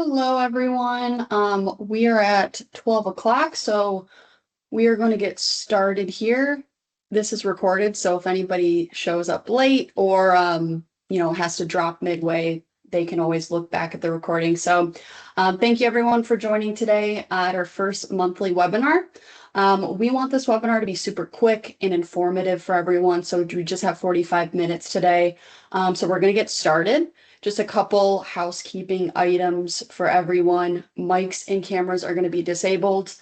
Hello, everyone. We are at 12 o'clock, so we are going to get started here. This is recorded, so if anybody shows up late or has to drop midway, they can always look back at the recording. So thank you everyone for joining today at our first monthly webinar. We want this webinar to be super quick and informative for everyone, so we just have 45 minutes today. So we're going to get started. Just a couple housekeeping items for everyone. Mics and cameras are going to be disabled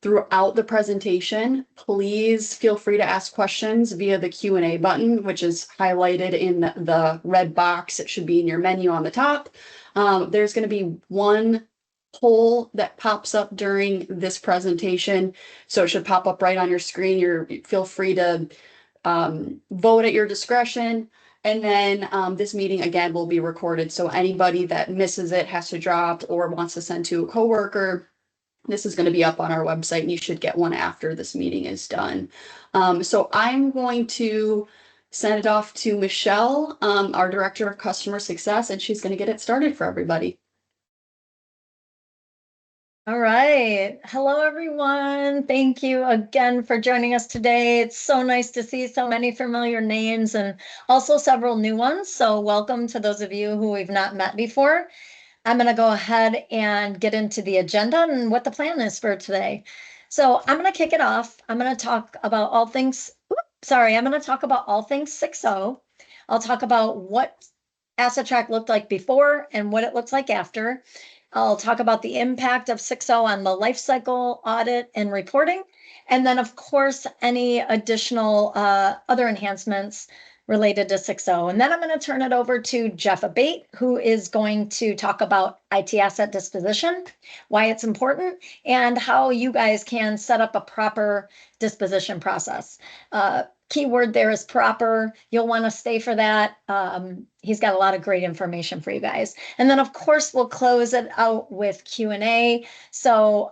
throughout the presentation. Please feel free to ask questions via the Q&A button, which is highlighted in the red box. It should be in your menu on the top. There's going to be one poll that pops up during this presentation, so it should pop up right on your screen. Feel free to vote at your discretion. And then this meeting, again, will be recorded. So anybody that misses it, has to drop, or wants to send to a coworker, this is going to be up on our website, and you should get one after this meeting is done. So I'm going to send it off to Michelle, our Director of Customer Success, and she's going to get it started for everybody. All right. Hello, everyone. Thank you again for joining us today. It's so nice to see so many familiar names and also several new ones. So welcome to those of you who we've not met before. I'm going to go ahead and get into the agenda and what the plan is for today. So I'm going to kick it off. I'm going to talk about all things, I'm going to talk about all things 6.0. I'll talk about what AssetTrack looked like before and what it looks like after. I'll talk about the impact of 6.0 on the lifecycle audit and reporting. And then, of course, any additional other enhancements related to 6.0. And then I'm going to turn it over to Jeff Abate, who is going to talk about IT asset disposition, why it's important, and how you guys can set up a proper disposition process. Keyword there is proper. You'll want to stay for that. He's got a lot of great information for you guys. And then, of course, we'll close it out with Q&A. So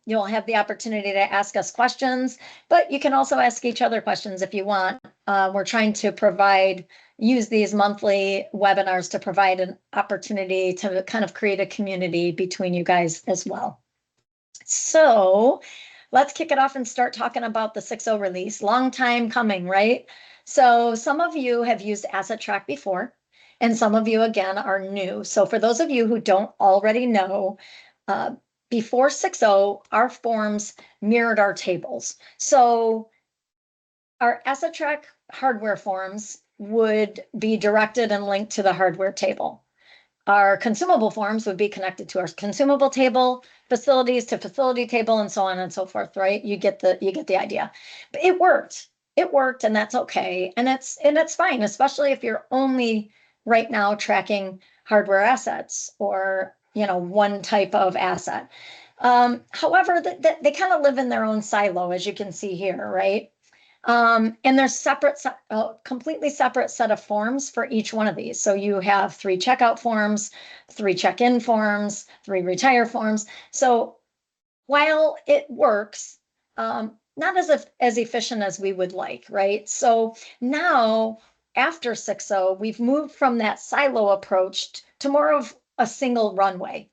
you'll have the opportunity to ask us questions, but you can also ask each other questions if you want. We're trying to use these monthly webinars to provide an opportunity to kind of create a community between you guys as well. So let's kick it off and start talking about the 6.0 release. Long time coming, right? So some of you have used AssetTrack before, and some of you, again, are new. So for those of you who don't already know, before 6.0, our forms mirrored our tables. So our AssetTrack hardware forms would be directed and linked to the hardware table. Our consumable forms would be connected to our consumable table, facilities to facility table, and so on and so forth, right? You get the idea. But it worked, and that's okay. And it's fine, especially if you're only right now tracking hardware assets or, one type of asset. However, they kind of live in their own silo, as you can see here, right? And there's completely separate set of forms for each one of these. So you have 3 checkout forms, 3 check-in forms, 3 retire forms. So while it works, not as efficient as we would like, right? So now, after 6.0, we've moved from that silo approach to more of a single runway.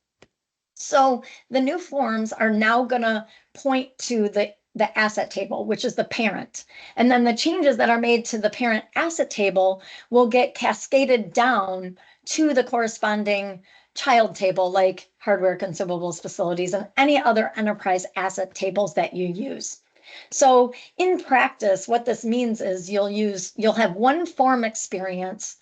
So the new forms are now going to point to the asset table, which is the parent. And then the changes that are made to the parent asset table will get cascaded down to the corresponding child table, like hardware, consumables, facilities, and any other enterprise asset tables that you use. So in practice, what this means is you'll have one form experience,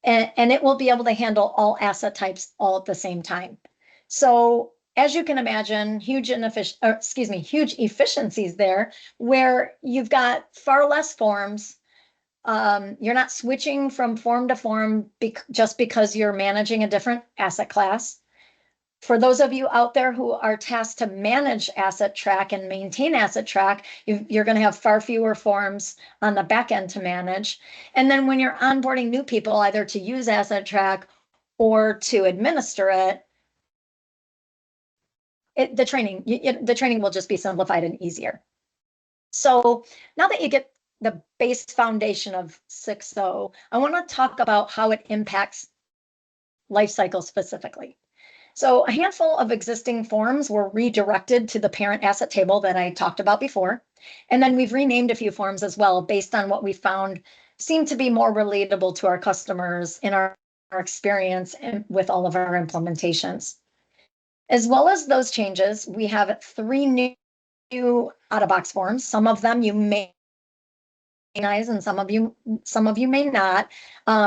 and it will be able to handle all asset types all at the same time. So as you can imagine, huge efficiencies there, where you've got far less forms. You're not switching from form to form just because you're managing a different asset class. For those of you out there who are tasked to manage AssetTrack and maintain AssetTrack, you're going to have far fewer forms on the back end to manage. And then when you're onboarding new people, either to use AssetTrack or to administer it, the training will just be simplified and easier. So now that you get the base foundation of 6.0, I want to talk about how it impacts Lifecycle specifically. So a handful of existing forms were redirected to the parent asset table that I talked about before. And then we've renamed a few forms as well based on what we found seemed to be more relatable to our customers in our experience and with all of our implementations. As well as those changes, we have 3 new out-of-box forms. Some of them you may recognize and some of you may not.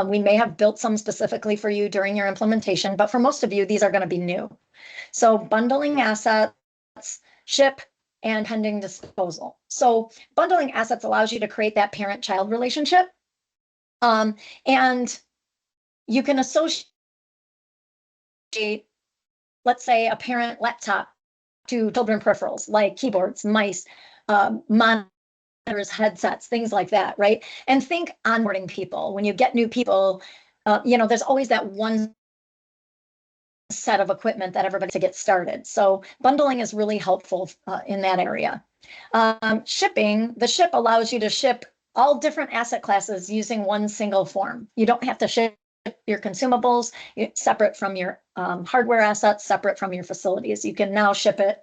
We may have built some specifically for you during your implementation, but for most of you, these are going to be new. So bundling assets, ship, and pending disposal. So bundling assets allows you to create that parent-child relationship. And you can associate, let's say, a parent laptop to children peripherals like keyboards, mice, monitors, headsets, things like that, right? And think onboarding people. When you get new people, there's always that one set of equipment that everybody to get started. So bundling is really helpful in that area. Shipping, the ship allows you to ship all different asset classes using one single form. You don't have to ship your consumables separate from your hardware assets, separate from your facilities. You can now ship it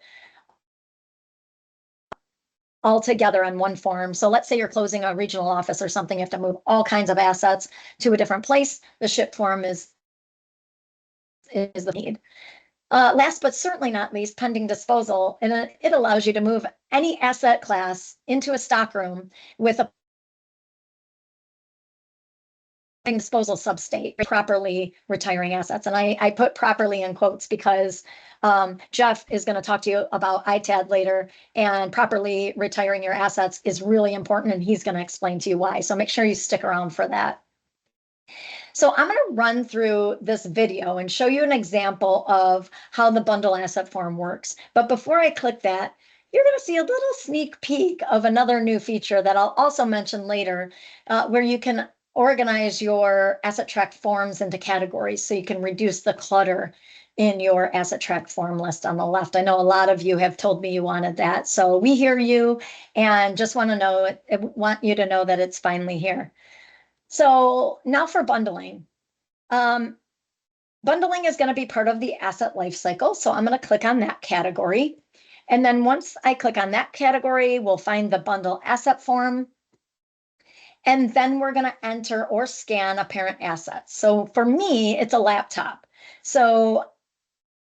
all together on one form. So let's say you're closing a regional office or something, you have to move all kinds of assets to a different place. The ship form is the need. Last but certainly not least, pending disposal, and it allows you to move any asset class into a stockroom with a disposal substate, properly retiring assets. And I put properly in quotes because Jeff is going to talk to you about ITAD later, and properly retiring your assets is really important, and he's going to explain to you why. So make sure you stick around for that. So I'm going to run through this video and show you an example of how the bundle asset form works. But before I click that, you're going to see a little sneak peek of another new feature that I'll also mention later, where you can organize your AssetTrack forms into categories so you can reduce the clutter in your AssetTrack form list on the left. I know a lot of you have told me you wanted that, so we hear you and just want you to know that it's finally here. So now for bundling. Bundling is going to be part of the asset lifecycle, so I'm going to click on that category. And then once I click on that category, we'll find the bundle asset form. And then we're going to enter or scan a parent asset. So for me, it's a laptop. So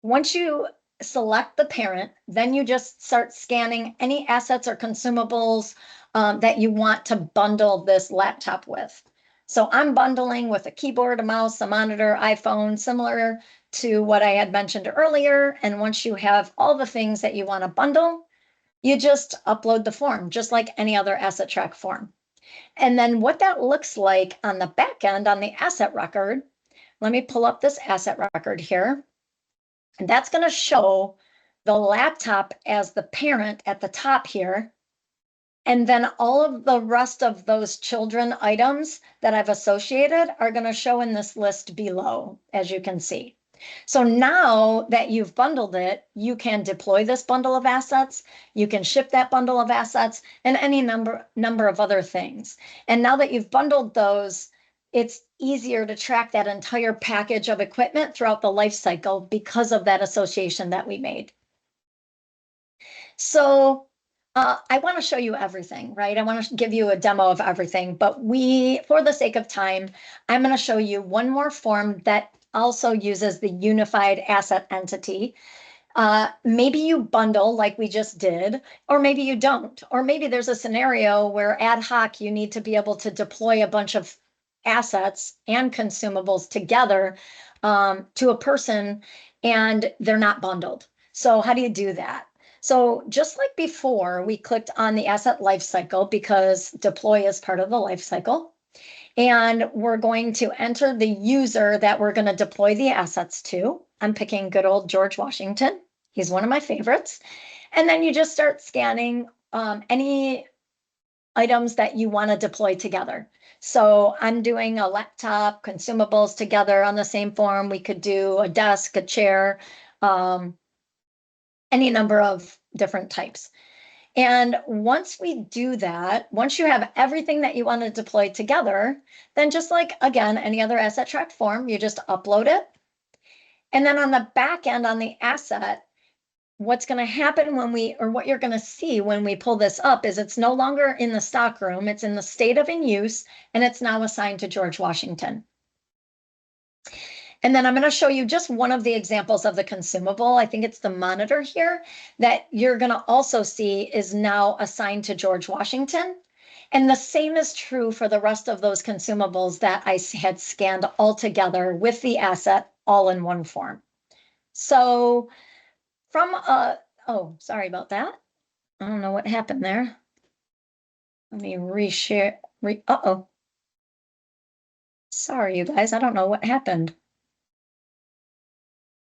once you select the parent, then you just start scanning any assets or consumables that you want to bundle this laptop with. So I'm bundling with a keyboard, a mouse, a monitor, iPhone, similar to what I had mentioned earlier. And once you have all the things that you want to bundle, you just upload the form, just like any other AssetTrack form. And then what that looks like on the back end on the asset record, let me pull up this asset record here. And that's going to show the laptop as the parent at the top here. And then all of the rest of those children items that I've associated are going to show in this list below, as you can see. So now that you've bundled it, you can deploy this bundle of assets, you can ship that bundle of assets, and any number of other things. And now that you've bundled those, it's easier to track that entire package of equipment throughout the life cycle because of that association that we made. So I want to show you everything, right? I want to give you a demo of everything, but for the sake of time, I'm going to show you one more form that also uses the unified asset entity. Maybe you bundle like we just did, or maybe you don't, or maybe there's a scenario where ad hoc you need to be able to deploy a bunch of assets and consumables together to a person and they're not bundled. So how do you do that? So just like before, we clicked on the asset lifecycle because deploy is part of the lifecycle. And we're going to enter the user that we're going to deploy the assets to. I'm picking good old George Washington. He's one of my favorites. And then you just start scanning any items that you want to deploy together. So I'm doing a laptop, consumables together on the same form. We could do a desk, a chair, any number of different types. And once we do that, once you have everything that you want to deploy together, then just like, again, any other AssetTrack form, you just upload it. And then on the back end, on the asset, what's going to happen what you're going to see when we pull this up is it's no longer in the stockroom, it's in the state of in use, and it's now assigned to George Washington. And then I'm going to show you just one of the examples of the consumable. I think it's the monitor here that you're going to also see is now assigned to George Washington. And the same is true for the rest of those consumables that I had scanned all together with the asset all in one form. So oh, sorry about that. I don't know what happened there. Let me reshare. Uh-oh. Sorry, you guys. I don't know what happened.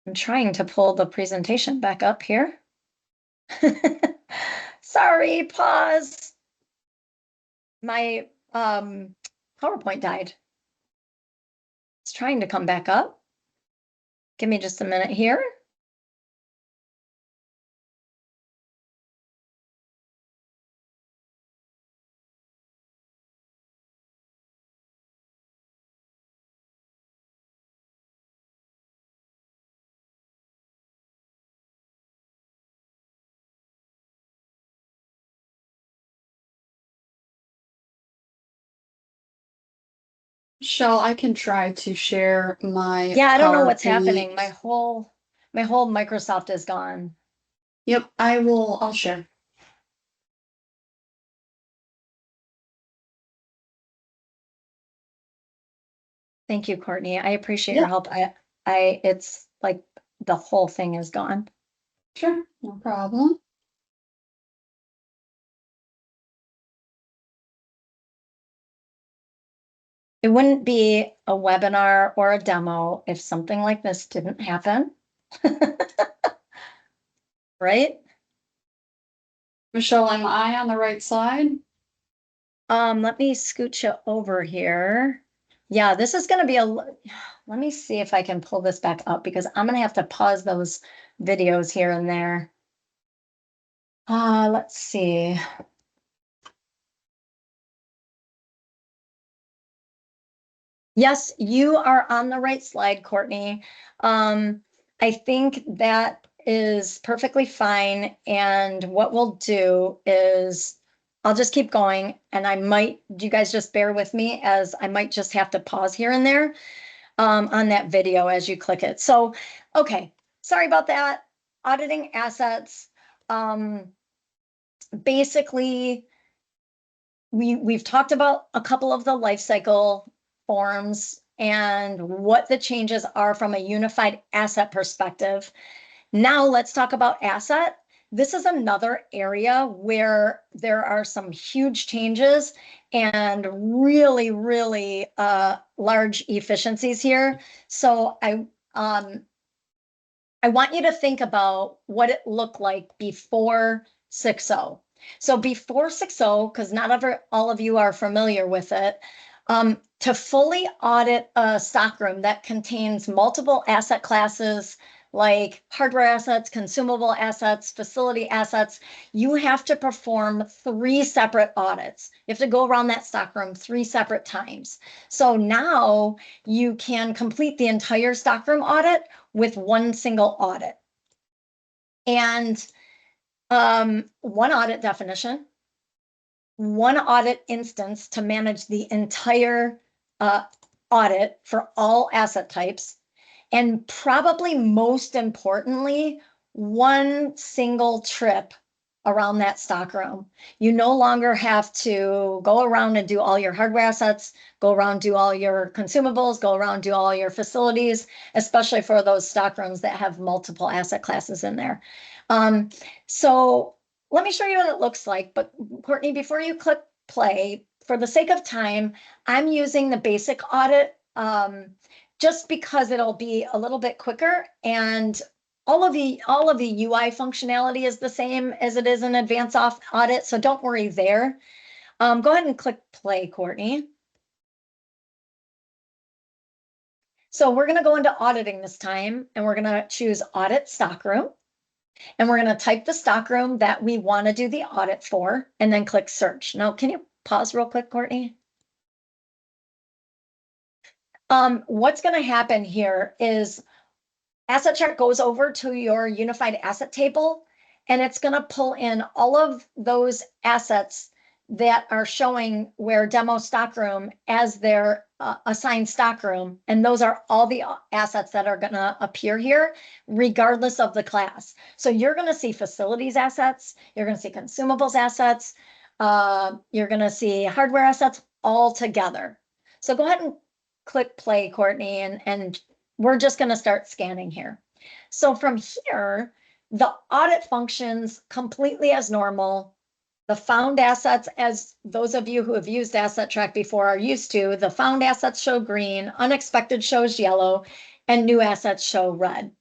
I'm trying to pull the presentation back up here. Sorry, pause. My PowerPoint died. It's trying to come back up. Give me just a minute here. Michelle, I can try to share my Yeah, I don't know what's PowerPoint. happening. My whole Microsoft is gone. Yep, I'll share. Thank you, Courtney. I appreciate your Yeah, help. It's like the whole thing is gone. sure, no problem. It wouldn't be a webinar or a demo if something like this didn't happen. Right? Michelle, am I on the right side? Let me scoot you over here. Yeah, this is going to be let me see if I can pull this back up because I'm going to have to pause those videos here and there. Let's see. Yes, you are on the right slide, Courtney. I think that is perfectly fine. And what we'll do is I'll just keep going and you guys just bear with me as I might just have to pause here and there on that video as you click it. So, okay, sorry about that. Auditing assets. Basically, we've talked about a couple of the lifecycle forms and what the changes are from a unified asset perspective. Now let's talk about asset. This is another area where there are some huge changes and really, really large efficiencies here. So I want you to think about what it looked like before 6.0. So before 6.0, because not all of you are familiar with it, to fully audit a stockroom that contains multiple asset classes like hardware assets, consumable assets, facility assets, you have to perform 3 separate audits. You have to go around that stockroom 3 separate times. So now you can complete the entire stockroom audit with one single audit. And one audit definition, one audit instance to manage the entire audit for all asset types, and probably most importantly, one single trip around that stockroom. You no longer have to go around and do all your hardware assets, go around, do all your consumables, go around, do all your facilities, especially for those stockrooms that have multiple asset classes in there. So let me show you what it looks like. But Courtney, before you click play, for the sake of time, I'm using the basic audit just because it'll be a little bit quicker and all of the UI functionality is the same as it is in advanced audit, so don't worry there. Go ahead and click play, Courtney. So we're going to go into auditing this time, and we're going to choose audit stockroom, and we're going to type the stockroom that we want to do the audit for, and then click search. Now, can you pause real quick, Courtney? What's going to happen here is AssetTrack goes over to your unified asset table, and it's going to pull in all of those assets that are showing where demo stockroom as their assigned stockroom. And those are all the assets that are going to appear here, regardless of the class. So you're going to see facilities assets, you're going to see consumables assets, you're going to see hardware assets all together. So go ahead and click play, Courtney, and we're just going to start scanning here. So from here, the audit functions completely as normal. The found assets, as those of you who have used AssetTrack before are used to, the found assets show green, unexpected shows yellow, and new assets show red.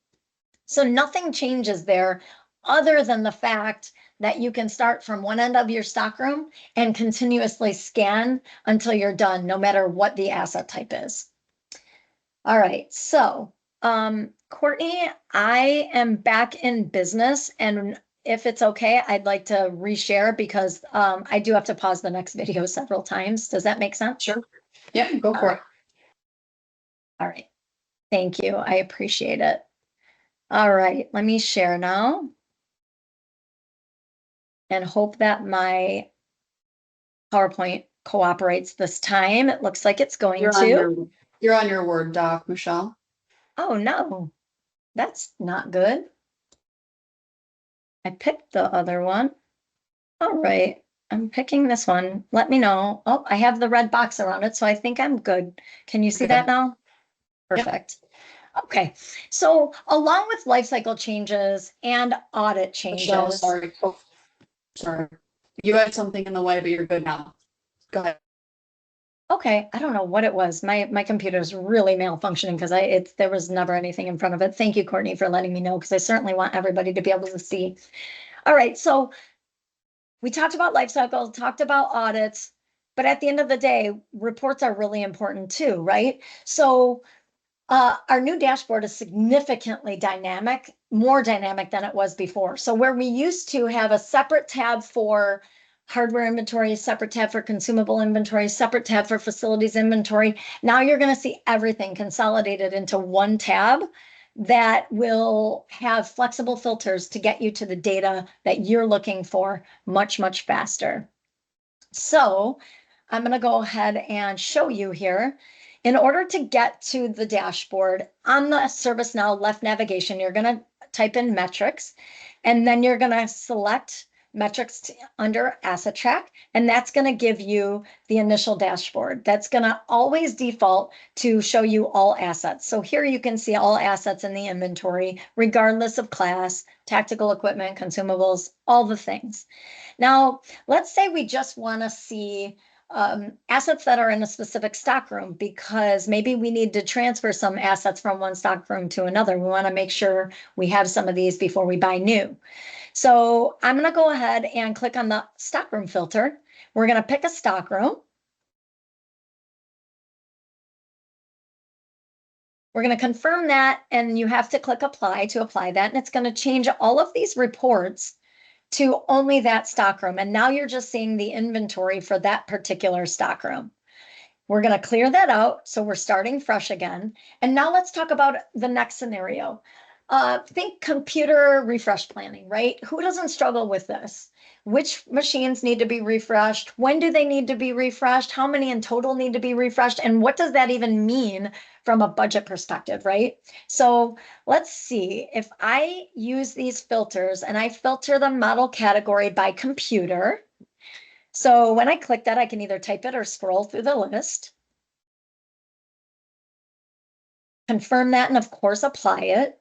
So nothing changes there other than the fact that you can start from one end of your stockroom and continuously scan until you're done, no matter what the asset type is. All right, so Courtney, I am back in business, and if it's okay, I'd like to reshare because I do have to pause the next video several times. Does that make sense? Sure. Yeah, go for it. All right, thank you. I appreciate it. All right, let me share now and hope that my PowerPoint cooperates this time. It looks like it's going to. You're on your Word doc, Michelle. Oh no, that's not good. I picked the other one. All right, I'm picking this one. Let me know. Oh, I have the red box around it, so I think I'm good. Can you see that now? Perfect. Yep. Okay, so along with lifecycle changes and audit changes. Michelle, sorry. Oh, sorry. You had something in the way, but you're good now. Go ahead. Okay, I don't know what it was. My computer is really malfunctioning because there was never anything in front of it. Thank you, Courtney, for letting me know because I certainly want everybody to be able to see. All right, so we talked about lifecycle, talked about audits, but at the end of the day, reports are really important too, right? So our new dashboard is significantly dynamic, more dynamic than it was before. So where we used to have a separate tab for hardware inventory, separate tab for consumable inventory, separate tab for facilities inventory, now you're going to see everything consolidated into one tab that will have flexible filters to get you to the data that you're looking for much, much faster. So I'm going to go ahead and show you here. In order to get to the dashboard, on the ServiceNow left navigation, you're going to type in metrics, and then you're going to select metrics under AssetTrack, and that's going to give you the initial dashboard. That's going to always default to show you all assets. So here you can see all assets in the inventory, regardless of class, tactical equipment, consumables, all the things. Now, let's say we just want to see assets that are in a specific stockroom because maybe we need to transfer some assets from one stockroom to another. We want to make sure we have some of these before we buy new. So I'm going to go ahead and click on the stockroom filter. We're going to pick a stockroom. We're going to confirm that, and you have to click apply to apply that, and it's going to change all of these reports to only that stockroom. And now you're just seeing the inventory for that particular stockroom. We're going to clear that out. So we're starting fresh again. And now let's talk about the next scenario. Think computer refresh planning, right? Who doesn't struggle with this? Which machines need to be refreshed? When do they need to be refreshed? How many in total need to be refreshed? And what does that even mean from a budget perspective, right? So let's see if I use these filters and I filter the model category by computer. So when I click that, I can either type it or scroll through the list. Confirm that, and of course, apply it.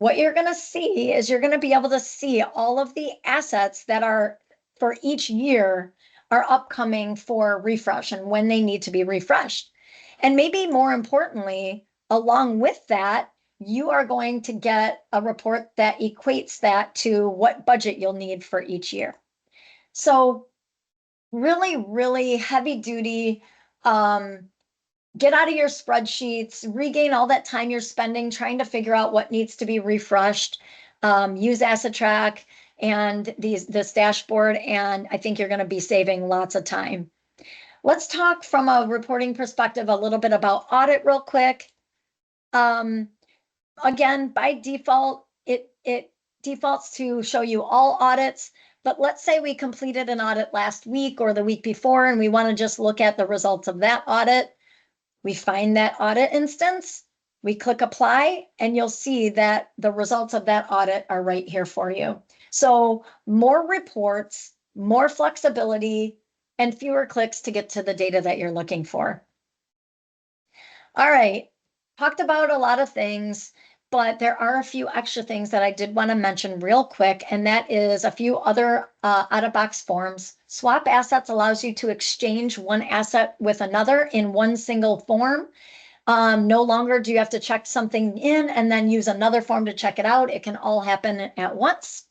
What you're going to see is you're going to be able to see all of the assets that are for each year are upcoming for refresh and when they need to be refreshed. And maybe more importantly, along with that, you are going to get a report that equates that to what budget you'll need for each year. So really, really heavy duty, get out of your spreadsheets, regain all that time you're spending trying to figure out what needs to be refreshed. Use AssetTrack and this dashboard, and I think you're going to be saving lots of time. Let's talk from a reporting perspective a little bit about audit real quick. again, by default, it defaults to show you all audits. But let's say we completed an audit last week or the week before, and we want to just look at the results of that audit. We find that audit instance, we click apply, and you'll see that the results of that audit are right here for you. So more reports, more flexibility, and fewer clicks to get to the data that you're looking for. All right, talked about a lot of things, but there are a few extra things that I did want to mention real quick, and that is a few other out-of-box forms. Swap assets allows you to exchange one asset with another in one single form. No longer do you have to check something in and then use another form to check it out. It can all happen at once.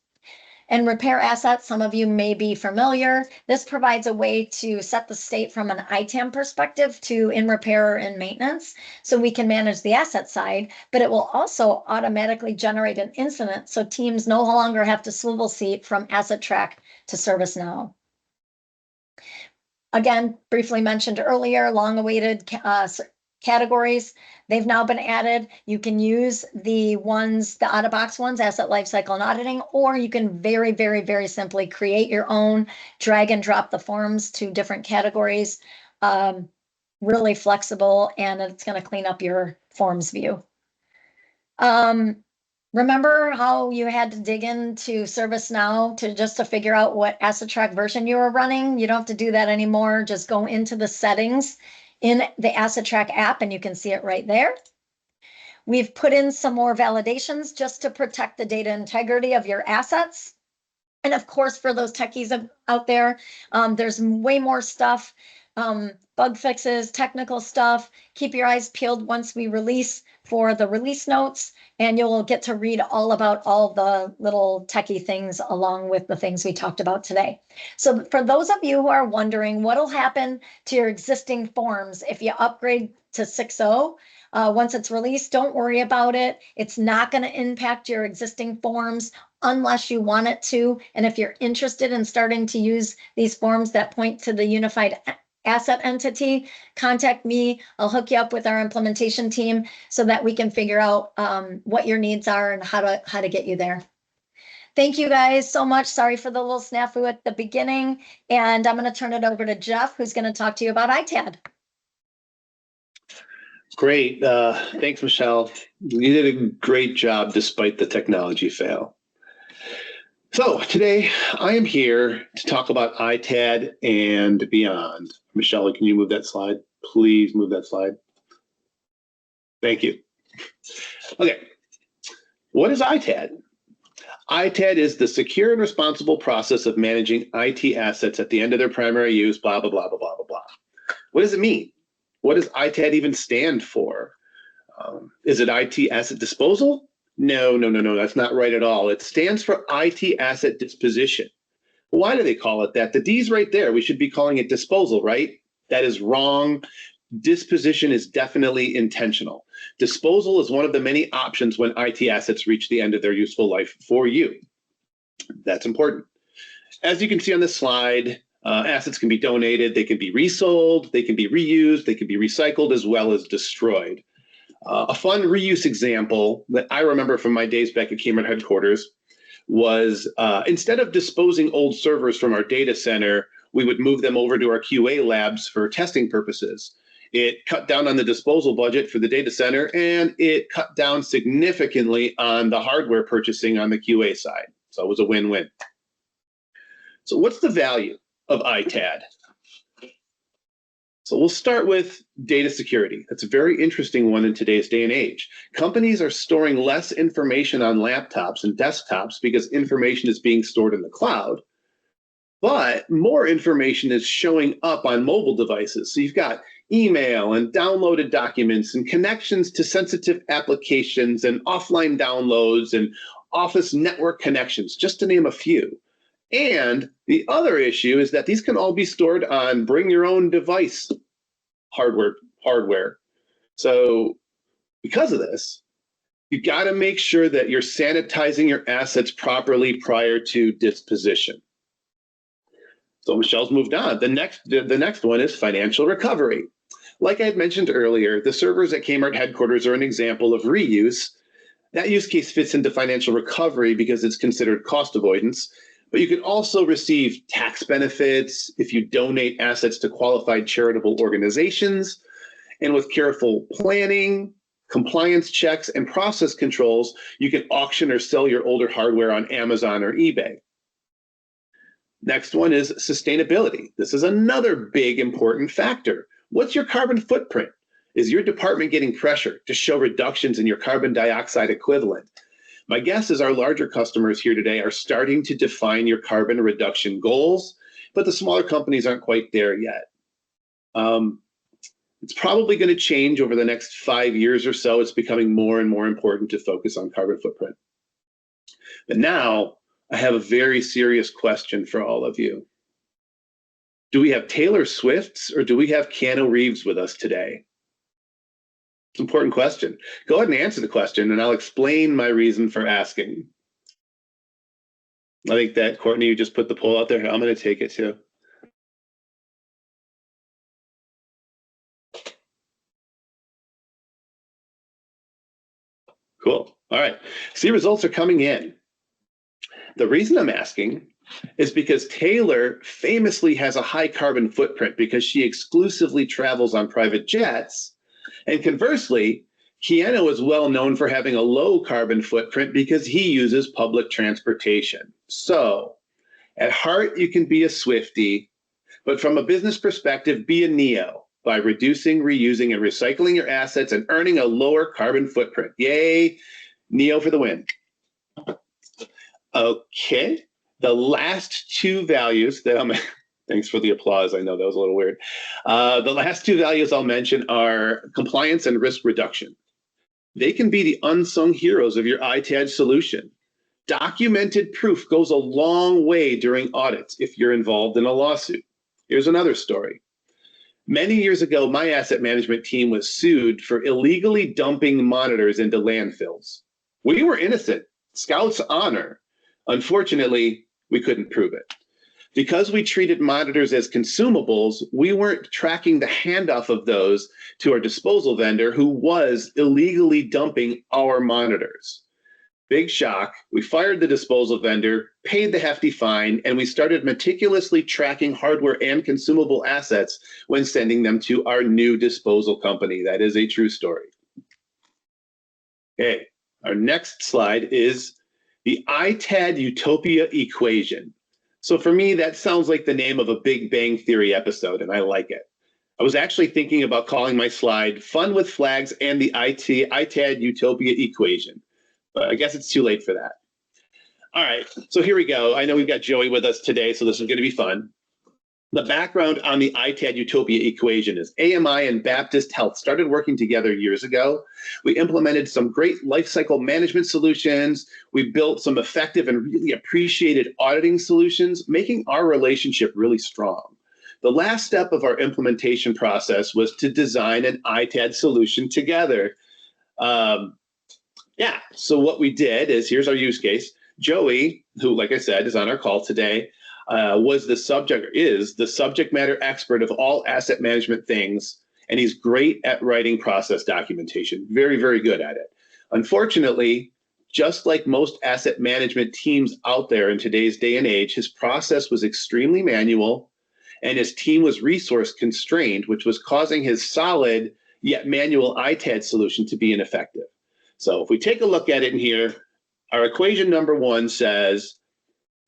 And repair assets, some of you may be familiar. This provides a way to set the state from an ITAM perspective to in repair and maintenance, so we can manage the asset side, but it will also automatically generate an incident, so teams no longer have to swivel seat from AssetTrack to ServiceNow. Again, briefly mentioned earlier, long-awaited categories. They've now been added. You can use the out-of-box ones, Asset Lifecycle and Auditing, or you can very, very, very simply create your own, drag and drop the forms to different categories. Really flexible, and it's going to clean up your forms view. Remember how you had to dig into ServiceNow to figure out what AssetTrack version you were running? You don't have to do that anymore. Just go into the settings in the AssetTrack app, and you can see it right there. We've put in some more validations just to protect the data integrity of your assets. And of course, for those techies out there, there's way more stuff, bug fixes, technical stuff. Keep your eyes peeled once we release for the release notes, and you'll get to read all about all the little techie things along with the things we talked about today. So for those of you who are wondering what'll happen to your existing forms if you upgrade to 6.0, once it's released, don't worry about it. It's not going to impact your existing forms unless you want it to. And if you're interested in starting to use these forms that point to the unified asset entity, contact me. I'll hook you up with our implementation team so that we can figure out what your needs are and how to get you there. Thank you guys so much. Sorry for the little snafu at the beginning. And I'm going to turn it over to Jeff, who's going to talk to you about ITAD. Great. Thanks, Michelle. You did a great job despite the technology fail. So today I am here to talk about ITAD and beyond. Michelle, can you move that slide? Please move that slide. Thank you. Okay. What is ITAD? ITAD is the secure and responsible process of managing IT assets at the end of their primary use, blah, blah, blah, blah, blah, blah, blah. What does it mean? What does ITAD even stand for? Is it IT asset disposal? No, that's not right at all. It stands for IT asset disposition. Why do they call it that? The D's right there. We should be calling it disposal, right? That is wrong. Disposition is definitely intentional. Disposal is one of the many options when IT assets reach the end of their useful life for you. That's important. As you can see on this slide, assets can be donated, they can be resold, they can be reused, they can be recycled, as well as destroyed. A fun reuse example that I remember from my days back at Kmart headquarters was instead of disposing old servers from our data center, we would move them over to our QA labs for testing purposes. It cut down on the disposal budget for the data center, and it cut down significantly on the hardware purchasing on the QA side. So it was a win-win. So what's the value of ITAD? So we'll start with data security. That's a very interesting one in today's day and age. Companies are storing less information on laptops and desktops because information is being stored in the cloud, but more information is showing up on mobile devices. So you've got email and downloaded documents and connections to sensitive applications and offline downloads and Office network connections, just to name a few. And the other issue is that these can all be stored on bring your own device hardware. So because of this, you got to make sure that you're sanitizing your assets properly prior to disposition. So Michelle's moved on. The next one is financial recovery. Like I had mentioned earlier, the servers at Kmart headquarters are an example of reuse. That use case fits into financial recovery because it's considered cost avoidance, but you can also receive tax benefits if you donate assets to qualified charitable organizations. And with careful planning, compliance checks, and process controls, you can auction or sell your older hardware on Amazon or eBay. Next one is sustainability. This is another big important factor. What's your carbon footprint? Is your department getting pressure to show reductions in your carbon dioxide equivalent? My guess is our larger customers here today are starting to define your carbon reduction goals, but the smaller companies aren't quite there yet. It's probably going to change over the next 5 years or so. It's becoming more and more important to focus on carbon footprint. But now I have a very serious question for all of you. Do we have Taylor Swifts or do we have Keanu Reeves with us today? It's an important question. Go ahead and answer the question and I'll explain my reason for asking. I think that, Courtney, you just put the poll out there. I'm going to take it too. Cool. All right. See, results are coming in. The reason I'm asking is because Taylor famously has a high carbon footprint because she exclusively travels on private jets. And conversely, Keanu is well known for having a low carbon footprint because he uses public transportation. So at heart, you can be a Swiftie, but from a business perspective, be a Neo by reducing, reusing, and recycling your assets and earning a lower carbon footprint. Yay, Neo for the win. Okay, the last two values that I'm, thanks for the applause, I know that was a little weird. The last two values I'll mention are compliance and risk reduction. They can be the unsung heroes of your ITAD solution. Documented proof goes a long way during audits if you're involved in a lawsuit. Here's another story. Many years ago, my asset management team was sued for illegally dumping monitors into landfills. We were innocent, Scout's honor. Unfortunately, we couldn't prove it. Because we treated monitors as consumables, we weren't tracking the handoff of those to our disposal vendor who was illegally dumping our monitors. Big shock, we fired the disposal vendor, paid the hefty fine, and we started meticulously tracking hardware and consumable assets when sending them to our new disposal company. That is a true story. Okay, our next slide is the ITAD Utopia equation. So for me, that sounds like the name of a Big Bang Theory episode, and I like it. I was actually thinking about calling my slide Fun with Flags and the ITAD Utopia equation. But I guess it's too late for that. All right, so here we go. I know we've got Joey with us today, so this is going to be fun. The background on the ITAD Utopia equation is AMI and Baptist Health started working together years ago. We implemented some great lifecycle management solutions. We built some effective and really appreciated auditing solutions, making our relationship really strong. The last step of our implementation process was to design an ITAD solution together. Yeah, so what we did is, here's our use case. Joey, who, like I said, is on our call today, is the subject matter expert of all asset management things, and he's great at writing process documentation, very, very good at it. Unfortunately, just like most asset management teams out there in today's day and age, his process was extremely manual, and his team was resource constrained, which was causing his solid yet manual ITAD solution to be ineffective. So if we take a look at it in here, our equation number one says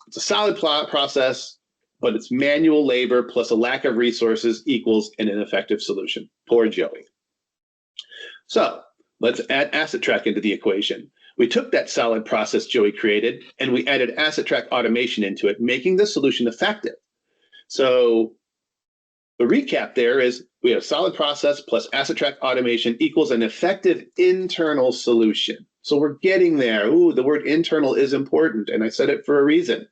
it's a solid process, but it's manual labor plus a lack of resources equals an ineffective solution. Poor Joey. So let's add AssetTrack into the equation. We took that solid process Joey created and we added AssetTrack automation into it, making the solution effective. So the recap there is we have solid process plus AssetTrack automation equals an effective internal solution. So we're getting there. Ooh, the word internal is important, and I said it for a reason.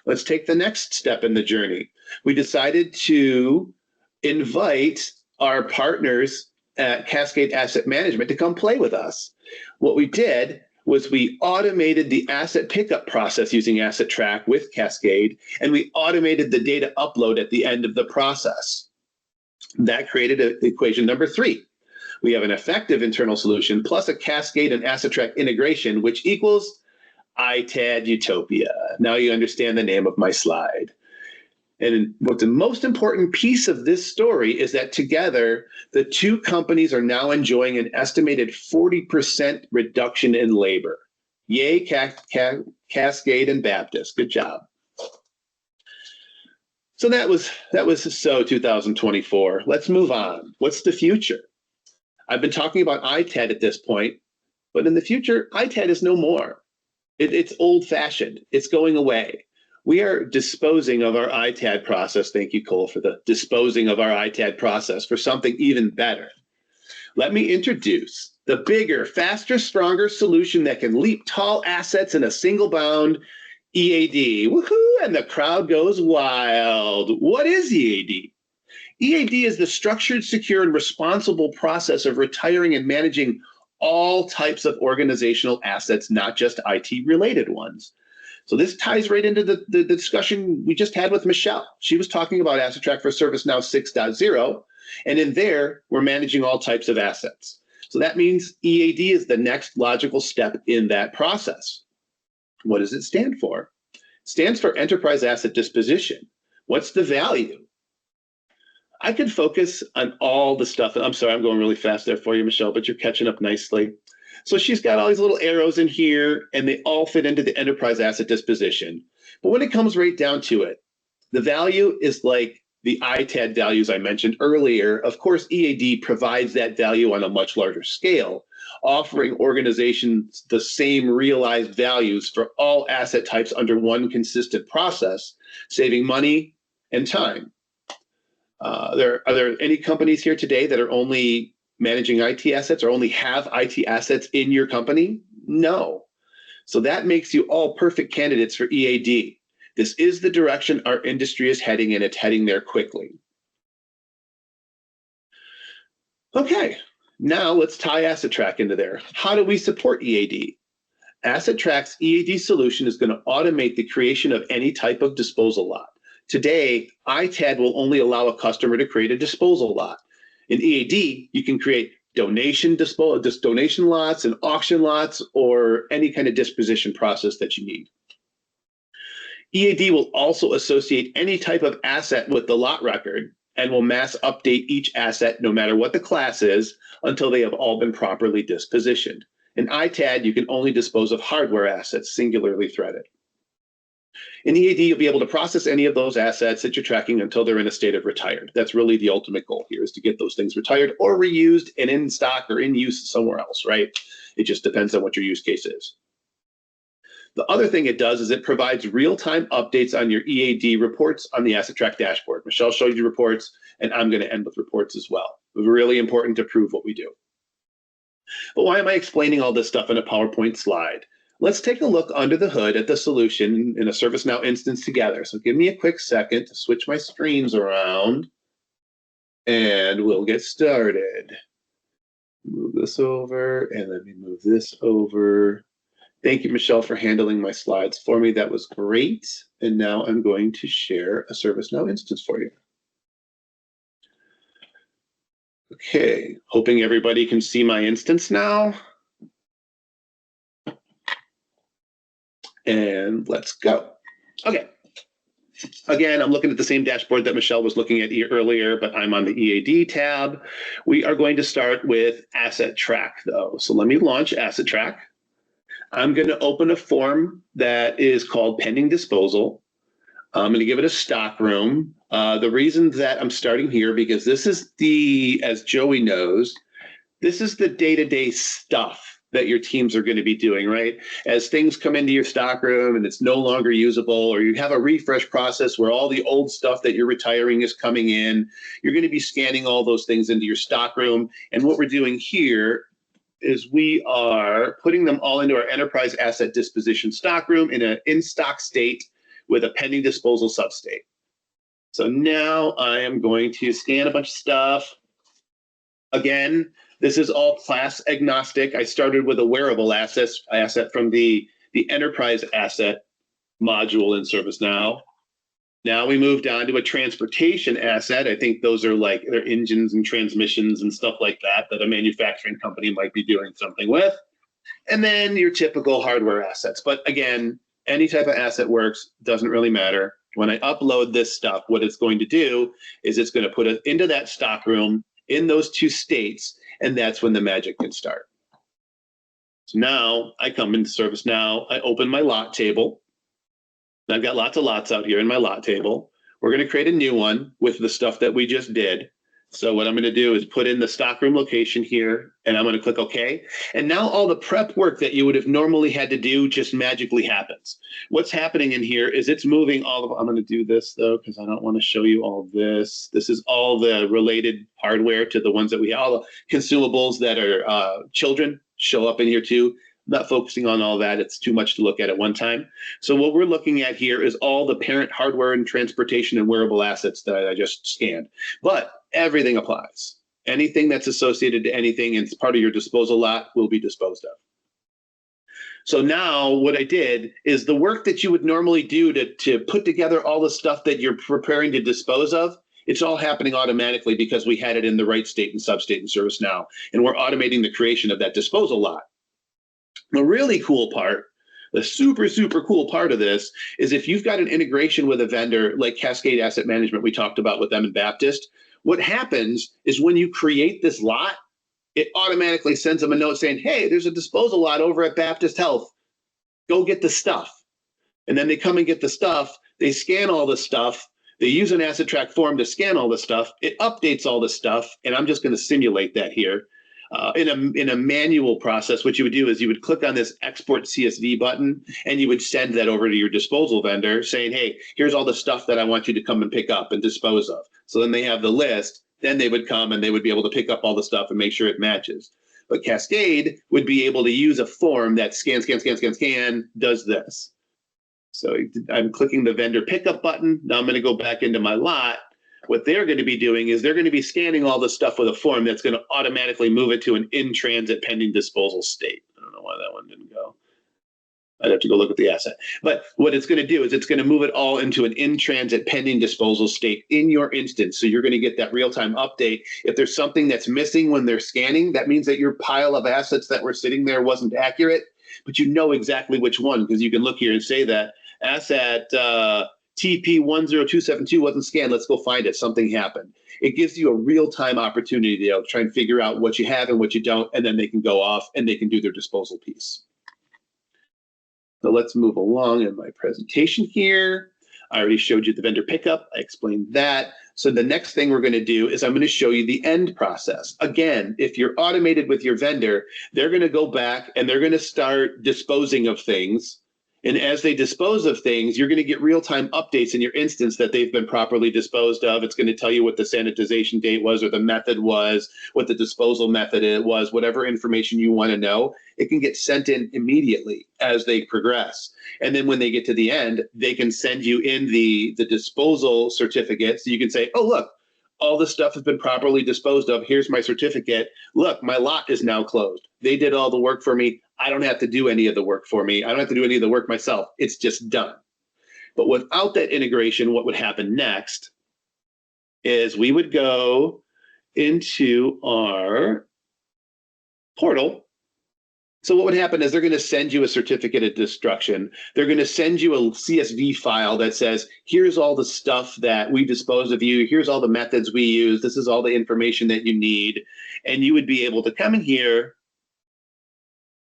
Let's take the next step in the journey. We decided to invite our partners at Cascade Asset Management to come play with us. What we did was we automated the asset pickup process using AssetTrack with Cascade, and we automated the data upload at the end of the process. That created equation number three. We have an effective internal solution plus a Cascade and AssetTrack integration, which equals ITAD Utopia. Now you understand the name of my slide. And what the most important piece of this story is that together, the two companies are now enjoying an estimated 40% reduction in labor. Yay, Cascade and Baptist. Good job. So that was 2024. Let's move on. What's the future? I've been talking about ITAD at this point, but in the future, ITAD is no more. It's old-fashioned. It's going away. We are disposing of our ITAD process. Thank you, Cole, for the disposing of our ITAD process for something even better. Let me introduce the bigger, faster, stronger solution that can leap tall assets in a single bound, EAD. Woohoo! And the crowd goes wild. What is EAD? EAD is the structured, secure, and responsible process of retiring and managing all types of organizational assets, not just IT-related ones. So this ties right into the discussion we just had with Michelle. She was talking about AssetTrack for ServiceNow 6.0, and in there, we're managing all types of assets. So that means EAD is the next logical step in that process. What does it stand for? It stands for Enterprise Asset Disposition. What's the value? I could focus on all the stuff. I'm sorry, I'm going really fast there for you, Michelle, but you're catching up nicely. So she's got all these little arrows in here, and they all fit into the enterprise asset disposition. But when it comes right down to it, the value is like the ITAD values I mentioned earlier. Of course, EAD provides that value on a much larger scale, offering organizations the same realized values for all asset types under one consistent process, saving money and time. Are there any companies here today that are only managing IT assets or only have IT assets in your company? No. So that makes you all perfect candidates for EAD. This is the direction our industry is heading, and it's heading there quickly. Okay, now let's tie AssetTrack into there. How do we support EAD? AssetTrack's EAD solution is going to automate the creation of any type of disposal lot. Today, ITAD will only allow a customer to create a disposal lot. In EAD, you can create donation lots and auction lots or any kind of disposition process that you need. EAD will also associate any type of asset with the lot record and will mass update each asset no matter what the class is until they have all been properly dispositioned. In ITAD, you can only dispose of hardware assets singularly threaded. In EAD, you'll be able to process any of those assets that you're tracking until they're in a state of retired. That's really the ultimate goal here, is to get those things retired or reused and in stock or in use somewhere else, right? It just depends on what your use case is. The other thing it does is it provides real-time updates on your EAD reports on the AssetTrack dashboard. Michelle showed you reports, and I'm going to end with reports as well. It's really important to prove what we do. But why am I explaining all this stuff in a PowerPoint slide? Let's take a look under the hood at the solution in a ServiceNow instance together. So give me a quick second to switch my screens around, and we'll get started. Move this over, and let me move this over. Thank you, Michelle, for handling my slides for me. That was great. And now I'm going to share a ServiceNow instance for you. Okay, hoping everybody can see my instance now. And let's go. Okay. Again, I'm looking at the same dashboard that Michelle was looking at earlier, but I'm on the EAD tab. We are going to start with AssetTrack, though. So let me launch AssetTrack. I'm going to open a form that is called Pending Disposal. I'm going to give it a stock room. The reason that I'm starting here, because this is as Joey knows, this is the day-to-day stuff that your teams are going to be doing, right? As things come into your stock room and it's no longer usable, or you have a refresh process where all the old stuff that you're retiring is coming in, you're going to be scanning all those things into your stock room. And what we're doing here is we are putting them all into our enterprise asset disposition stock room in an in-stock state with a pending disposal substate. So now I am going to scan a bunch of stuff. Again, this is all class agnostic. I started with a wearable asset from the enterprise asset module in ServiceNow. Now we moved on to a transportation asset. I think those are like their engines and transmissions and stuff like that that a manufacturing company might be doing something with. And then your typical hardware assets. But again, any type of asset works, doesn't really matter. When I upload this stuff, what it's going to do is it's going to put it into that stock room in those two states, and that's when the magic can start. So now I come into ServiceNow, I open my lot table. I've got lots of lots out here in my lot table. We're going to create a new one with the stuff that we just did. So what I'm going to do is put in the stockroom location here, and I'm going to click OK. And now all the prep work that you would have normally had to do just magically happens. What's happening in here is it's moving all of, I'm going to do this though, because I don't want to show you all this. This is all the related hardware to the ones that we have, all the consumables that are children show up in here too. Not focusing on all that. It's too much to look at one time. So what we're looking at here is all the parent hardware and transportation and wearable assets that I just scanned. But everything applies. Anything that's associated to anything and it's part of your disposal lot will be disposed of. So now what I did is the work that you would normally do to put together all the stuff that you're preparing to dispose of, it's all happening automatically because we had it in the right state and substate in ServiceNow. And we're automating the creation of that disposal lot. The really cool part, the super, super cool part of this is if you've got an integration with a vendor like Cascade Asset Management, we talked about with them in Baptist, what happens is when you create this lot, it automatically sends them a note saying, hey, there's a disposal lot over at Baptist Health. Go get the stuff. And then they come and get the stuff. They scan all the stuff. They use an AssetTrack form to scan all the stuff. It updates all the stuff. And I'm just going to simulate that here. In a manual process, what you would do is you would click on this export CSV button and you would send that over to your disposal vendor saying, hey, here's all the stuff that I want you to come and pick up and dispose of. So then they have the list, then they would come and they would be able to pick up all the stuff and make sure it matches. But Cascade would be able to use a form that scan, does this. So I'm clicking the vendor pickup button. Now I'm going to go back into my lot. What they're going to be doing is they're going to be scanning all the stuff with a form that's going to automatically move it to an in-transit pending disposal state. I don't know why that one didn't go. I'd have to go look at the asset. But what it's going to do is it's going to move it all into an in-transit pending disposal state in your instance. So you're going to get that real-time update. If there's something that's missing when they're scanning, that means that your pile of assets that were sitting there wasn't accurate, but you know exactly which one because you can look here and say that asset TP10272 wasn't scanned. Let's go find it. Something happened. It gives you a real-time opportunity to try and figure out what you have and what you don't, and then they can go off and they can do their disposal piece. So let's move along in my presentation here. I already showed you the vendor pickup. I explained that. So the next thing we're going to do is I'm going to show you the end process. Again, if you're automated with your vendor, they're going to go back and they're going to start disposing of things. And as they dispose of things, you're going to get real-time updates in your instance that they've been properly disposed of. It's going to tell you what the sanitization date was or the method was, what the disposal method was, whatever information you want to know. It can get sent in immediately as they progress. And then when they get to the end, they can send you in the disposal certificate. So you can say, oh, look, all the stuff has been properly disposed of. Here's my certificate. Look, my lot is now closed. They did all the work for me. I don't have to do any of the work for me. I don't have to do any of the work myself. It's just done. But without that integration, what would happen next is we would go into our portal. So what would happen is they're going to send you a certificate of destruction. They're going to send you a CSV file that says, here's all the stuff that we disposed of you. Here's all the methods we use. This is all the information that you need. And you would be able to come in here.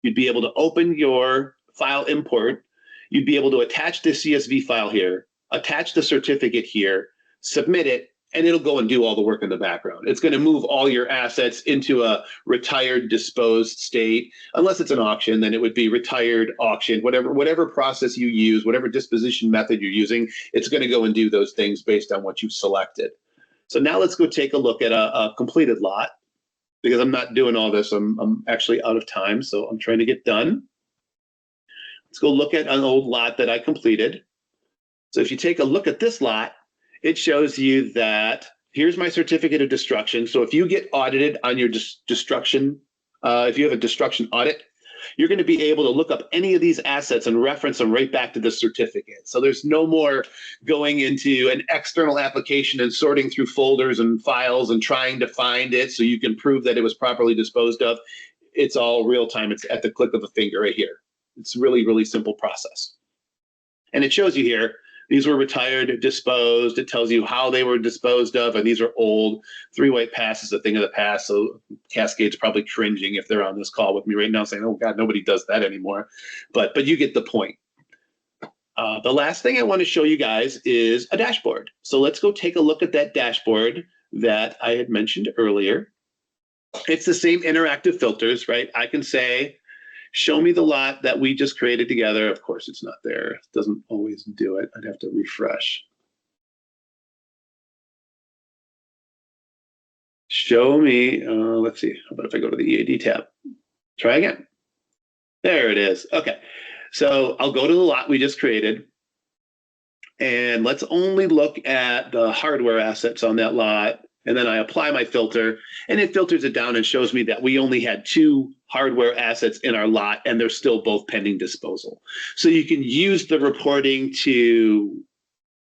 You'd be able to open your file import. You'd be able to attach the CSV file here, attach the certificate here, submit it, and it'll go and do all the work in the background. It's going to move all your assets into a retired, disposed state. Unless it's an auction, then it would be retired, auction, whatever process you use, whatever disposition method you're using, it's going to go and do those things based on what you've selected. So now let's go take a look at a completed lot. Because I'm not doing all this, I'm actually out of time, so I'm trying to get done. Let's go look at an old lot that I completed. So if you take a look at this lot, it shows you that here's my certificate of destruction. So if you get audited on your destruction, if you have a destruction audit, you're going to be able to look up any of these assets and reference them right back to the certificate. So there's no more going into an external application and sorting through folders and files and trying to find it so you can prove that it was properly disposed of. It's all real time. It's at the click of a finger right here. It's really, really simple process. And it shows you here, these were retired, disposed. It tells you how they were disposed of, and these are old. 3 white pass is a thing of the past, so Cascade's probably cringing if they're on this call with me right now saying, oh God, nobody does that anymore. But you get the point. The last thing I want to show you guys is a dashboard. So let's go take a look at that dashboard that I had mentioned earlier. It's the same interactive filters, right? I can say, show me the lot that we just created together. Of course, it's not there. It doesn't always do it. I'd have to refresh. Show me, let's see, how about if I go to the EAD tab? Try again. There it is. Okay, so I'll go to the lot we just created. And let's only look at the hardware assets on that lot. And then I apply my filter, and it filters it down and shows me that we only had 2 hardware assets in our lot, and they're still both pending disposal. So you can use the reporting to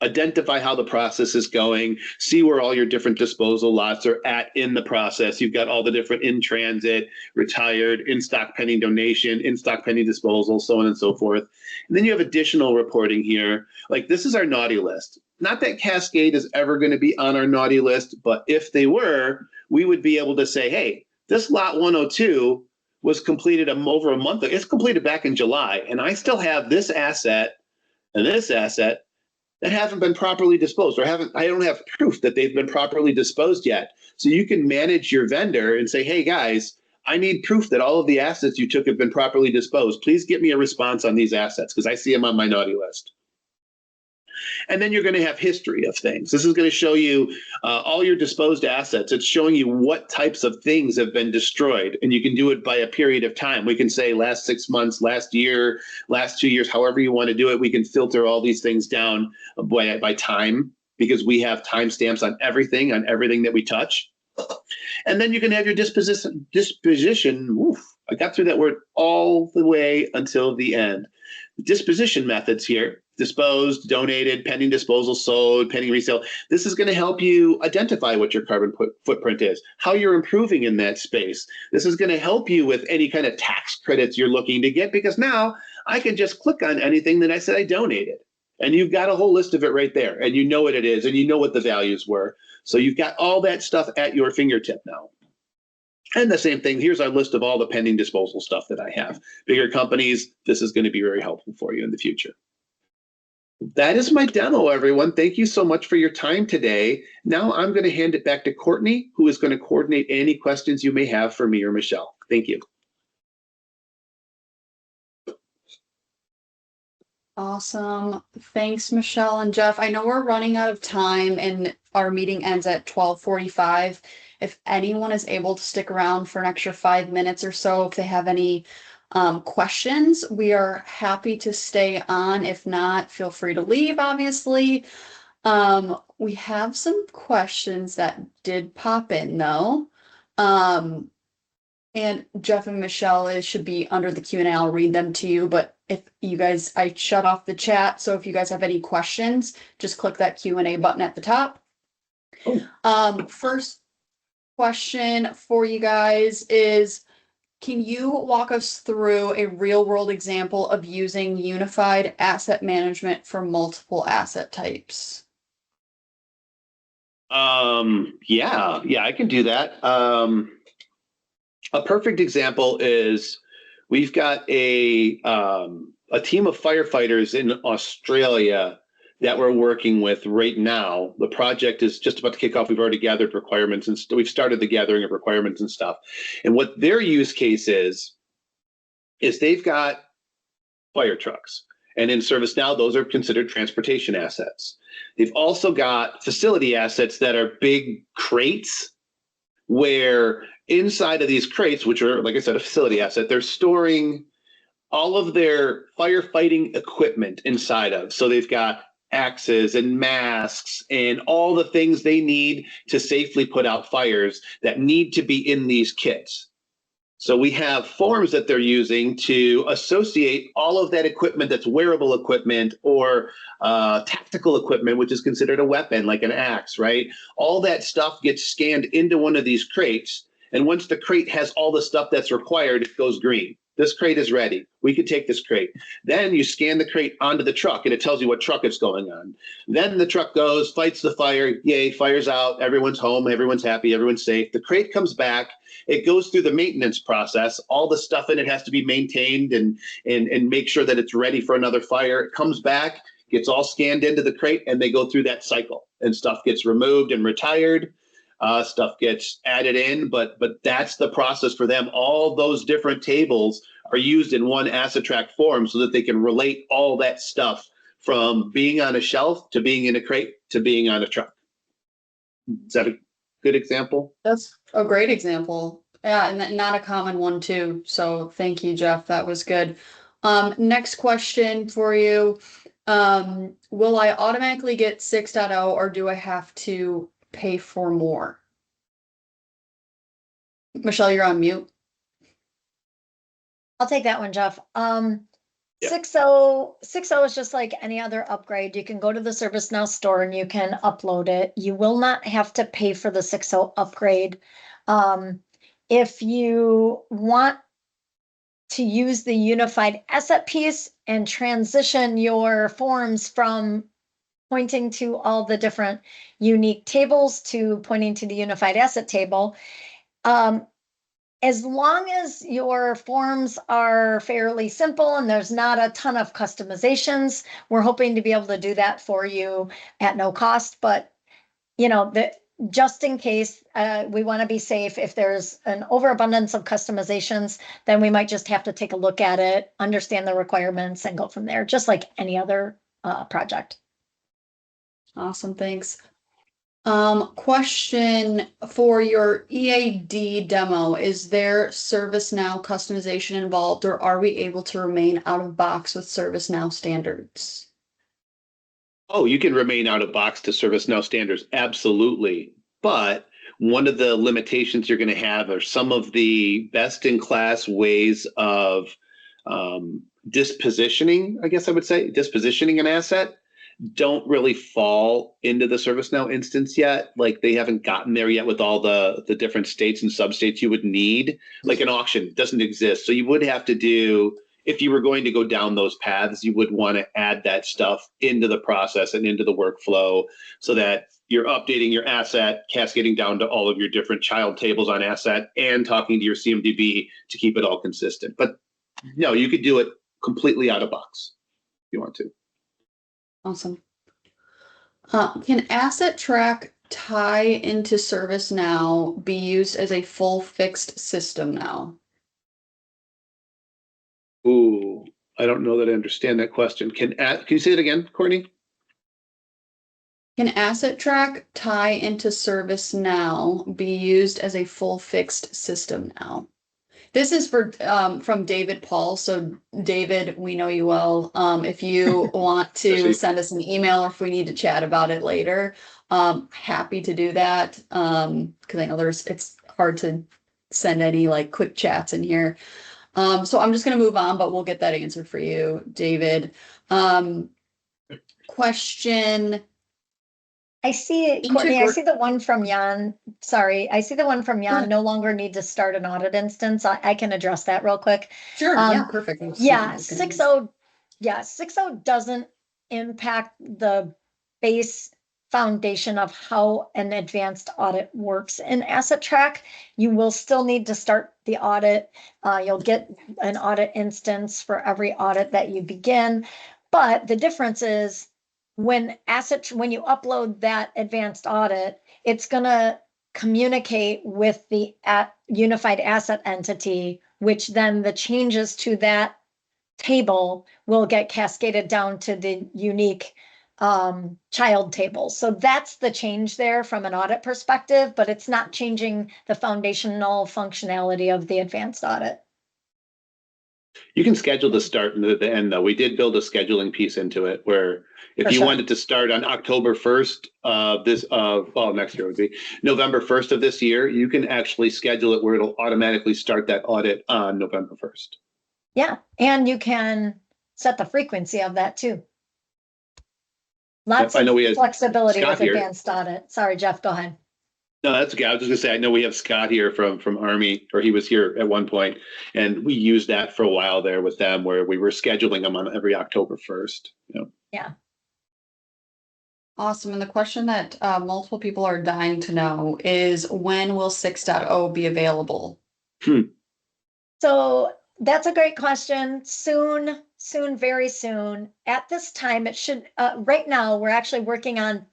identify how the process is going, see where all your different disposal lots are at in the process. You've got all the different in transit, retired, in stock pending donation, in stock pending disposal, so on and so forth. And then you have additional reporting here. Like this is our naughty list. Not that Cascade is ever going to be on our naughty list, but if they were, we would be able to say, hey, this lot 102 was completed over a month ago. It's completed back in July, and I still have this asset and this asset that haven't been properly disposed, or I don't have proof that they've been properly disposed yet. So you can manage your vendor and say, hey guys, I need proof that all of the assets you took have been properly disposed. Please get me a response on these assets because I see them on my naughty list. And then you're going to have history of things. This is going to show you all your disposed assets. It's showing you what types of things have been destroyed. And you can do it by a period of time. We can say last 6 months, last year, last 2 years, however you want to do it. We can filter all these things down by time because we have timestamps on everything that we touch. And then you can have your disposition. Oof, I got through that word all the way until the end. Disposition methods here: disposed, donated, pending disposal, sold, pending resale. This is going to help you identify what your carbon footprint is, how you're improving in that space. This is going to help you with any kind of tax credits you're looking to get, because now I can just click on anything that I said I donated. And you've got a whole list of it right there, and you know what it is, and you know what the values were. So you've got all that stuff at your fingertip now. And the same thing, here's our list of all the pending disposal stuff that I have. Bigger companies, this is going to be very helpful for you in the future. That is my demo, everyone. Thank you so much for your time today. Now I'm going to hand it back to Courtney, who is going to coordinate any questions you may have for me or Michelle. Thank you. Awesome. Thanks, Michelle and Jeff. I know we're running out of time and our meeting ends at 12:45. If anyone is able to stick around for an extra 5 minutes or so, if they have any questions, we are happy to stay on. If not, feel free to leave, obviously. We have some questions that did pop in though. And Jeff and Michelle, it should be under the Q&A. I'll read them to you, but if you guys, I shut off the chat. So if you guys have any questions, just click that Q&A button at the top. First question for you guys is, can you walk us through a real world example of using unified asset management for multiple asset types? Yeah, I can do that. A perfect example is we've got a team of firefighters in Australia that we're working with right now. The project is just about to kick off. We've already gathered requirements and we've started the gathering of requirements and stuff. And what their use case is they've got fire trucks. And in ServiceNow, those are considered transportation assets. They've also got facility assets that are big crates, where inside of these crates, which are, like I said, a facility asset, they're storing all of their firefighting equipment inside of. So they've got axes and masks and all the things they need to safely put out fires that need to be in these kits. So we have forms that they're using to associate all of that equipment that's wearable equipment or tactical equipment, which is considered a weapon, like an axe, right? All that stuff gets scanned into one of these crates. And once the crate has all the stuff that's required, it goes green. This crate is ready. We could take this crate. Then you scan the crate onto the truck and it tells you what truck it's going on. Then the truck goes, fights the fire, yay, fire's out, everyone's home, everyone's happy, everyone's safe. The crate comes back, it goes through the maintenance process. All the stuff in it has to be maintained and make sure that it's ready for another fire. It comes back, gets all scanned into the crate, and they go through that cycle. And stuff gets removed and retired. Stuff gets added in, but that's the process for them. All those different tables are used in one AssetTrack form so that they can relate all that stuff from being on a shelf to being in a crate to being on a truck. Is that a good example? That's a great example. Yeah, and not a common one too. So thank you, Jeff. That was good. Next question for you. Will I automatically get 6.0 or do I have to pay for more? Michelle, you're on mute. I'll take that one, Jeff. Yep. 6.0 is just like any other upgrade. You can go to the ServiceNow store and you can upload it. You will not have to pay for the 6.0 upgrade. If you want to use the unified asset piece and transition your forms from pointing to all the different unique tables to pointing to the unified asset table, as long as your forms are fairly simple and there's not a ton of customizations, we're hoping to be able to do that for you at no cost. But, you know, just in case we want to be safe, if there's an overabundance of customizations, then we might just have to take a look at it, understand the requirements, and go from there, just like any other project. Awesome, thanks. Question for your EAD demo, is there ServiceNow customization involved, or are we able to remain out of box with ServiceNow standards? Oh, you can remain out of box to ServiceNow standards, absolutely. But one of the limitations you're going to have are some of the best-in-class ways of dispositioning, I guess I would say, dispositioning an asset don't really fall into the ServiceNow instance yet. Like they haven't gotten there yet with all the different states and substates you would need. Like an auction doesn't exist. So you would have to do, if you were going to go down those paths, you would want to add that stuff into the process and into the workflow so that you're updating your asset, cascading down to all of your different child tables on asset and talking to your CMDB to keep it all consistent. But no, you could do it completely out of box if you want to. Awesome. Can AssetTrack tie into ServiceNow be used as a full fixed system now? Ooh, I don't know that I understand that question. Can you say it again, Courtney? Can AssetTrack tie into ServiceNow be used as a full fixed system now? This is for from David Paul. So David, we know you well. If you want to send us an email or if we need to chat about it later, happy to do that. Because I know it's hard to send any like quick chats in here. So I'm just gonna move on, but we'll get that answered for you, David. Question. I see it, Courtney. I see the one from Jan. Sorry, I see the one from Jan. No longer need to start an audit instance. I can address that real quick. Sure. Yeah, perfect. Yeah, 6.0. Yeah, 6.0 doesn't impact the base foundation of how an advanced audit works in AssetTrack. You will still need to start the audit. You'll get an audit instance for every audit that you begin. But the difference is when you upload that advanced audit, it's going to communicate with the unified asset entity, which then the changes to that table will get cascaded down to the unique child table. So that's the change there from an audit perspective, but it's not changing the foundational functionality of the advanced audit. You can schedule the start and the end, though. We did build a scheduling piece into it where if For you sure. wanted to start on October 1st next year would be November 1st of this year, you can actually schedule it where it'll automatically start that audit on November 1st. Yeah, and you can set the frequency of that too. Lots I know of we had flexibility Scott with here. advanced audit. Sorry, Jeff, go ahead. No, that's okay. I was just gonna say, I know we have Scott here from Army, or he was here at one point, and we used that for a while there with them, where we were scheduling them on every October 1st. You know? Yeah. Awesome. And the question that multiple people are dying to know is, when will 6.0 be available? So that's a great question. Soon, very soon. At this time, it should, right now, we're actually working on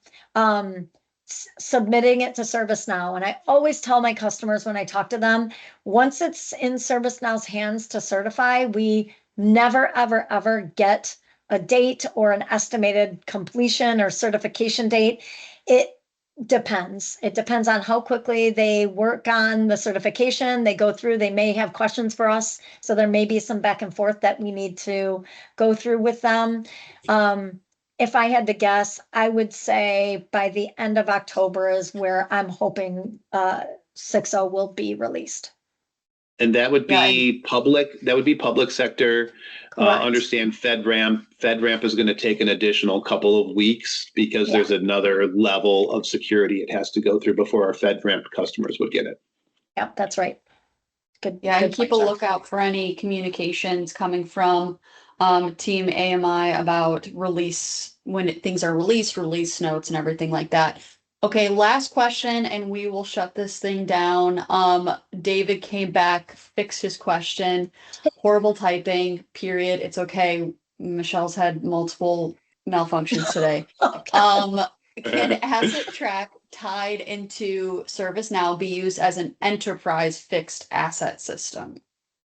submitting it to ServiceNow. And I always tell my customers when I talk to them, once it's in ServiceNow's hands to certify, we never, ever, ever get a date or an estimated completion or certification date. It depends. It depends on how quickly they work on the certification. They go through, they may have questions for us. So there may be some back and forth that we need to go through with them. If I had to guess, I would say by the end of October is where I'm hoping 6.0 will be released. And that would be public. That would be public sector. Correct. Understand FedRAMP is going to take an additional couple of weeks because there's another level of security it has to go through before our FedRAMP customers would get it. Yep, that's right. Good. Yeah, good and keep a point, Jeff. lookout for any communications coming from Team AMI about release, when things are released, release notes and everything like that. Okay, last question, and we will shut this thing down. David came back, fixed his question. Horrible typing, period. It's okay. Michelle's had multiple malfunctions today. Can AssetTrack tied into ServiceNow be used as an enterprise fixed asset system?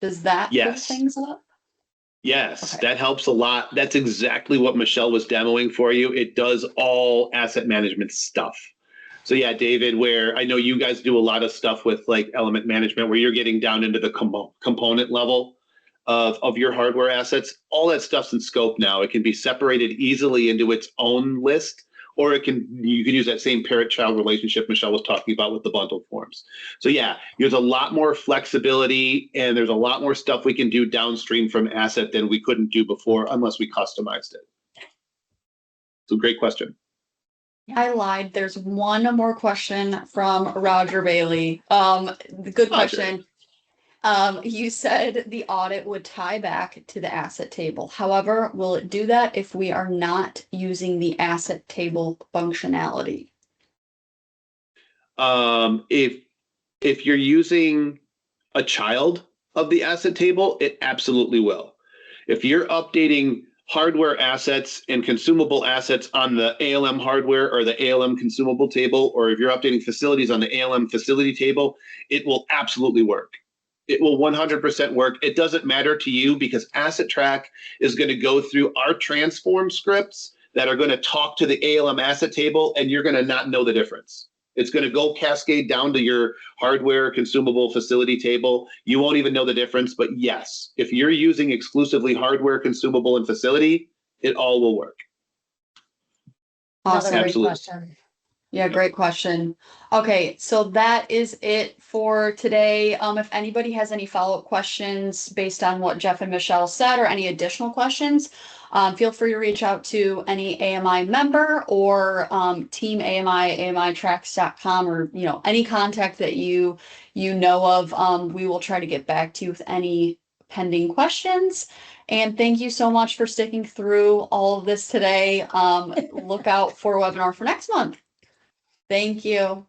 Does that pull Yes. things up? Yes, Okay. that helps a lot. That's exactly what Michelle was demoing for you. It does all asset management stuff. So yeah, David, where I know you guys do a lot of stuff with like element management, where you're getting down into the component level of your hardware assets, all that stuff's in scope now. It can be separated easily into its own list, or you can use that same parent-child relationship Michelle was talking about with the bundled forms. So yeah, there's a lot more flexibility, and there's a lot more stuff we can do downstream from asset than we couldn't do before unless we customized it. So great question. I lied. There's one more question from Roger Bailey. Good question. You said the audit would tie back to the asset table. However, will it do that if we are not using the asset table functionality? If you're using a child of the asset table, it absolutely will. If you're updating hardware assets and consumable assets on the ALM hardware or the ALM consumable table, or if you're updating facilities on the ALM facility table, it will absolutely work. It will 100% work. It doesn't matter to you because AssetTrack is going to go through our transform scripts that are going to talk to the ALM asset table, and you're going to not know the difference. It's going to go cascade down to your hardware consumable facility table. You won't even know the difference. But yes, if you're using exclusively hardware, consumable, and facility, it all will work. Another Awesome. great question. Yeah, great question. Okay, so that is it for today. If anybody has any follow-up questions based on what Jeff and Michelle said, or any additional questions, feel free to reach out to any AMI member or team AMI, AMItracks.com, or any contact that you know of. We will try to get back to you with any pending questions. And thank you so much for sticking through all of this today. Look out for a webinar for next month. Thank you.